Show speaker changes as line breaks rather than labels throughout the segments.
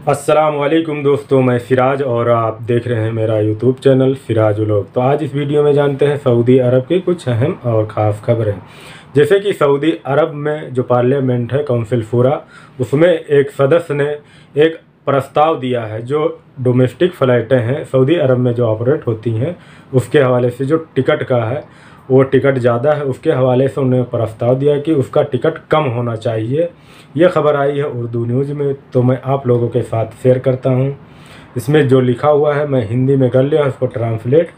अस्सलाम वालेकुम दोस्तों, मैं फ़िराज और आप देख रहे हैं मेरा यूट्यूब चैनल फ़िराज व्लॉग। तो आज इस वीडियो में जानते हैं सऊदी अरब की कुछ अहम और ख़ास खबरें। जैसे कि सऊदी अरब में जो पार्लियामेंट है काउंसिल फूरा, उसमें एक सदस्य ने एक प्रस्ताव दिया है जो डोमेस्टिक फ़्लाइटें हैं सऊदी अरब में जो ऑपरेट होती हैं उसके हवाले से जो टिकट का है वो टिकट ज़्यादा है, उसके हवाले से उन्होंने प्रस्ताव दिया कि उसका टिकट कम होना चाहिए। ये खबर आई है उर्दू न्यूज़ में, तो मैं आप लोगों के साथ शेयर करता हूँ। इसमें जो लिखा हुआ है मैं हिंदी में कर लिया, उसको ट्रांसलेट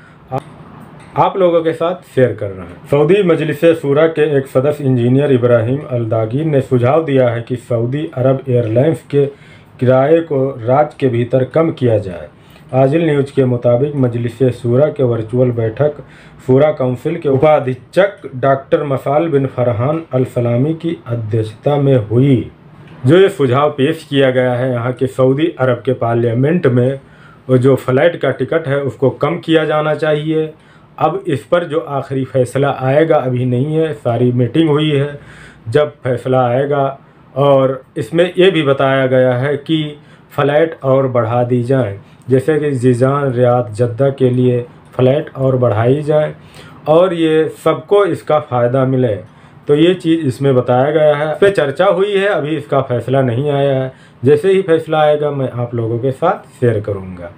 आप लोगों के साथ शेयर कर रहा हूँ। सऊदी मजलिस शूरा के एक सदस्य इंजीनियर इब्राहिम अल-दागी ने सुझाव दिया है कि सऊदी अरब एयरलाइंस के किराए को राज्य के भीतर कम किया जाए। आजिल न्यूज़ के मुताबिक मजलिस शूरा के वर्चुअल बैठक शूरा काउंसिल के उपाधीक्षक डॉक्टर मसाल बिन फरहान अल सलामी की अध्यक्षता में हुई। जो ये सुझाव पेश किया गया है यहाँ के सऊदी अरब के पार्लियामेंट में, वो जो फ़्लाइट का टिकट है उसको कम किया जाना चाहिए। अब इस पर जो आखिरी फ़ैसला आएगा अभी नहीं है, सारी मीटिंग हुई है, जब फैसला आएगा। और इसमें ये भी बताया गया है कि फ़्लाइट और बढ़ा दी जाए, जैसे कि जीजान रियाद जद्दा के लिए फ़्लाइट और बढ़ाई जाए और ये सबको इसका फ़ायदा मिले। तो ये चीज़ इसमें बताया गया है। इस पर चर्चा हुई है, अभी इसका फ़ैसला नहीं आया है। जैसे ही फैसला आएगा मैं आप लोगों के साथ शेयर करूँगा।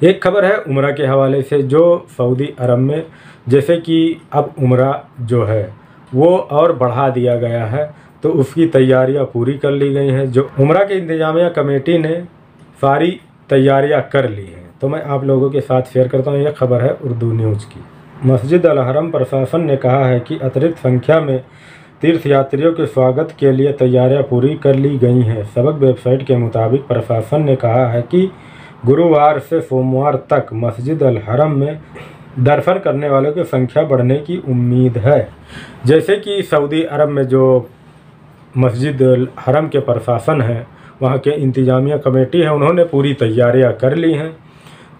एक खबर है उम्रा के हवाले से, जो सऊदी अरब में जैसे कि अब उम्रा जो है वो और बढ़ा दिया गया है, तो उसकी तैयारियां पूरी कर ली गई हैं। जो उम्रा की इंतजामिया कमेटी ने सारी तैयारियां कर ली हैं, तो मैं आप लोगों के साथ शेयर करता हूं। यह खबर है उर्दू न्यूज़ की। मस्जिद अल हरम प्रशासन ने कहा है कि अतिरिक्त संख्या में तीर्थयात्रियों के स्वागत के लिए तैयारियां पूरी कर ली गई हैं। सबक वेबसाइट के मुताबिक प्रशासन ने कहा है कि गुरुवार से सोमवार तक मस्जिद अल हरम में दर्शन करने वालों की संख्या बढ़ने की उम्मीद है। जैसे कि सऊदी अरब में जो मस्जिद अल हरम के प्रशासन है, वहाँ के इंतजामिया कमेटी है, उन्होंने पूरी तैयारियां कर ली हैं।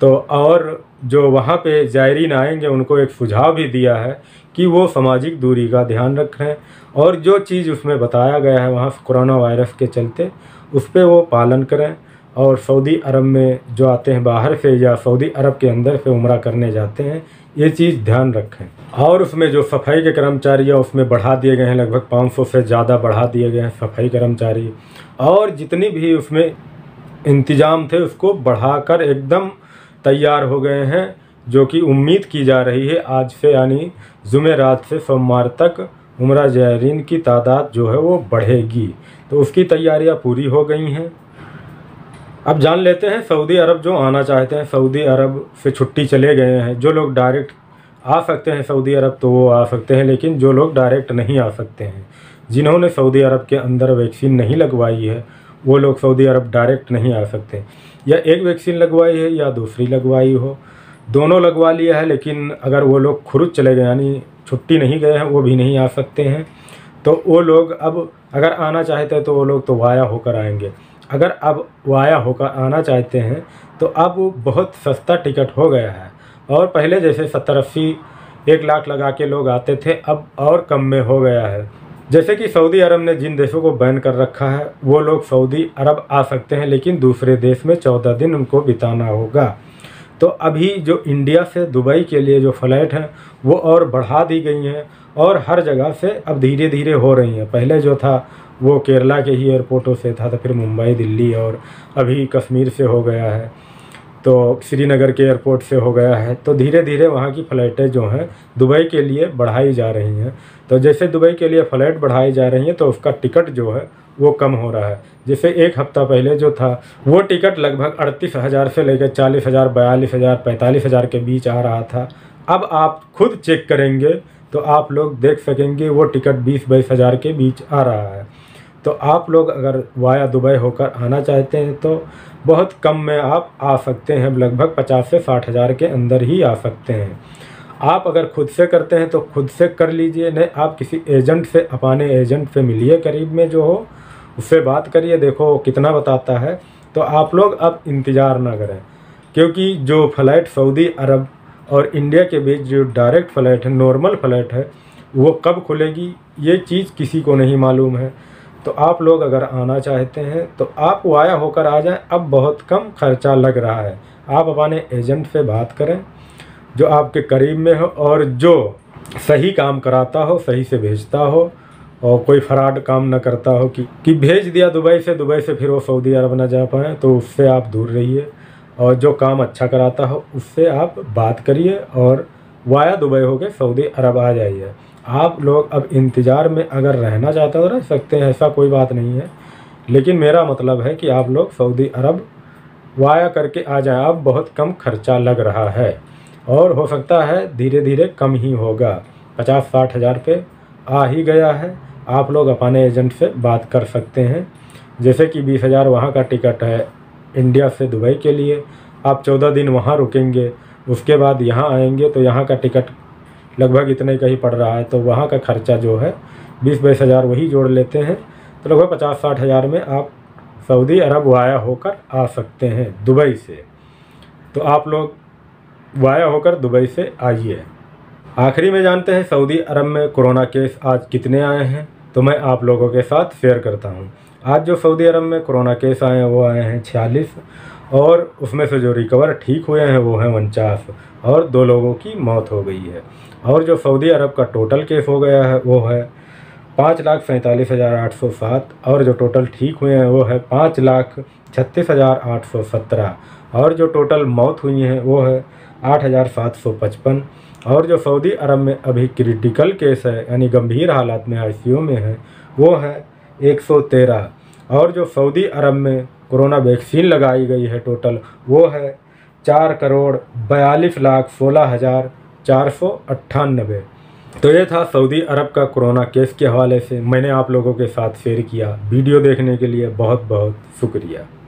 तो और जो वहाँ पे ज़ायरीन आएंगे उनको एक सुझाव भी दिया है कि वो सामाजिक दूरी का ध्यान रखें और जो चीज़ उसमें बताया गया है वहाँ कोरोना वायरस के चलते उस पर वो पालन करें। और सऊदी अरब में जो आते हैं बाहर से या सऊदी अरब के अंदर से उम्रा करने जाते हैं, ये चीज़ ध्यान रखें। और उसमें जो सफाई के कर्मचारी हैं उसमें बढ़ा दिए गए हैं, लगभग 500 से ज़्यादा बढ़ा दिए गए हैं सफाई कर्मचारी। और जितनी भी उसमें इंतज़ाम थे उसको बढ़ाकर एकदम तैयार हो गए हैं, जो कि उम्मीद की जा रही है आज से यानी जुमेरात से सोमवार तक उम्रा ज़ायरीन की तादाद जो है वो बढ़ेगी। तो उसकी तैयारियां पूरी हो गई हैं। अब जान लेते हैं सऊदी अरब जो आना चाहते हैं, सऊदी अरब से छुट्टी चले गए हैं, जो लोग डायरेक्ट आ सकते हैं सऊदी अरब तो वो आ सकते हैं, लेकिन जो लोग डायरेक्ट नहीं आ सकते हैं, जिन्होंने सऊदी अरब के अंदर वैक्सीन नहीं लगवाई है, वो लोग सऊदी अरब डायरेक्ट नहीं आ सकते। या एक वैक्सीन लगवाई है या दूसरी लगवाई हो, दोनों लगवा लिया है, लेकिन अगर वो लोग खुरुज चले गए यानी छुट्टी नहीं गए हैं, वो भी नहीं आ सकते हैं। तो वो लोग अब अगर आना चाहते हैं तो वो लोग तो वाया होकर आएंगे। अगर अब वाया होकर आना चाहते हैं तो अब बहुत सस्ता टिकट हो गया है। और पहले जैसे 70-80 1 लाख लगा के लोग आते थे, अब और कम में हो गया है। जैसे कि सऊदी अरब ने जिन देशों को बैन कर रखा है वो लोग सऊदी अरब आ सकते हैं, लेकिन दूसरे देश में 14 दिन उनको बिताना होगा। तो अभी जो इंडिया से दुबई के लिए जो फ़्लाइट हैं वो और बढ़ा दी गई हैं और हर जगह से अब धीरे धीरे हो रही हैं। पहले जो था वो केरला के ही एयरपोर्टों से था, तो फिर मुंबई, दिल्ली और अभी कश्मीर से हो गया है, तो श्रीनगर के एयरपोर्ट से हो गया है। तो धीरे धीरे वहाँ की फ़्लाइटें जो हैं दुबई के लिए बढ़ाई जा रही हैं। तो जैसे दुबई के लिए फ़्लाइट बढ़ाई जा रही हैं तो उसका टिकट जो है वो कम हो रहा है। जैसे एक हफ़्ता पहले जो था वो टिकट लगभग 38,000 से लेकर 40,000, 42,000, 45,000 के बीच आ रहा था। अब आप खुद चेक करेंगे तो आप लोग देख सकेंगे वो टिकट 20-22 हज़ार के बीच आ रहा है। तो आप लोग अगर वाया दुबई होकर आना चाहते हैं तो बहुत कम में आप आ सकते हैं, लगभग 50 से 60 हज़ार के अंदर ही आ सकते हैं। आप अगर खुद से करते हैं तो खुद से कर लीजिए, नहीं आप किसी एजेंट से, अपने एजेंट से मिलिए करीब में जो हो, उससे बात करिए, देखो कितना बताता है। तो आप लोग अब इंतज़ार ना करें, क्योंकि जो फ़्लाइट सऊदी अरब और इंडिया के बीच जो डायरेक्ट फ़्लाइट है, नॉर्मल फ़्लाइट है, वो कब खुलेगी ये चीज़ किसी को नहीं मालूम है। तो आप लोग अगर आना चाहते हैं तो आप वाया होकर आ जाएं। अब बहुत कम खर्चा लग रहा है। आप अपने एजेंट से बात करें जो आपके करीब में हो और जो सही काम कराता हो, सही से भेजता हो और कोई फ्रॉड काम न करता हो कि भेज दिया दुबई से फिर वो सऊदी अरब ना जा पाएँ, तो उससे आप दूर रहिए। और जो काम अच्छा कराता हो उससे आप बात करिए और वाया दुबई होके सऊदी अरब आ जाइए। आप लोग अब इंतज़ार में अगर रहना चाहते हो तो रह सकते हैं, ऐसा कोई बात नहीं है, लेकिन मेरा मतलब है कि आप लोग सऊदी अरब वाया करके आ जाएं। अब बहुत कम खर्चा लग रहा है और हो सकता है धीरे धीरे कम ही होगा। 50-60 हज़ार पे आ ही गया है। आप लोग अपने एजेंट से बात कर सकते हैं। जैसे कि 20 हज़ार वहाँ का टिकट है इंडिया से दुबई के लिए। आप 14 दिन वहाँ रुकेंगे, उसके बाद यहाँ आएंगे तो यहाँ का टिकट लगभग इतने का ही पड़ रहा है। तो वहाँ का खर्चा जो है 20-22 हज़ार वही जोड़ लेते हैं, तो लगभग 50-60 हज़ार में आप सऊदी अरब वाया होकर आ सकते हैं दुबई से। तो आप लोग वाया होकर दुबई से आइए। आखिरी में जानते हैं सऊदी अरब में कोरोना केस आज कितने आए हैं, तो मैं आप लोगों के साथ शेयर करता हूं। आज जो सऊदी अरब में कोरोना केस आए हैं वो आए हैं 46 और उसमें से जो रिकवर ठीक हुए हैं वो हैं 49 और 2 लोगों की मौत हो गई है। और जो सऊदी अरब का टोटल केस हो गया है वो है 5,47,807 और जो टोटल ठीक हुए हैं वो है 5,36,817 और जो टोटल मौत हुई हैं वो है 8,755 और जो सऊदी अरब में अभी क्रिटिकल केस है यानी गंभीर हालात में ICU में है वो है 113 और जो सऊदी अरब में कोरोना वैक्सीन लगाई गई है टोटल वो है 4,42,16,498। तो ये था सऊदी अरब का कोरोना केस के हवाले से मैंने आप लोगों के साथ शेयर किया। वीडियो देखने के लिए बहुत बहुत शुक्रिया।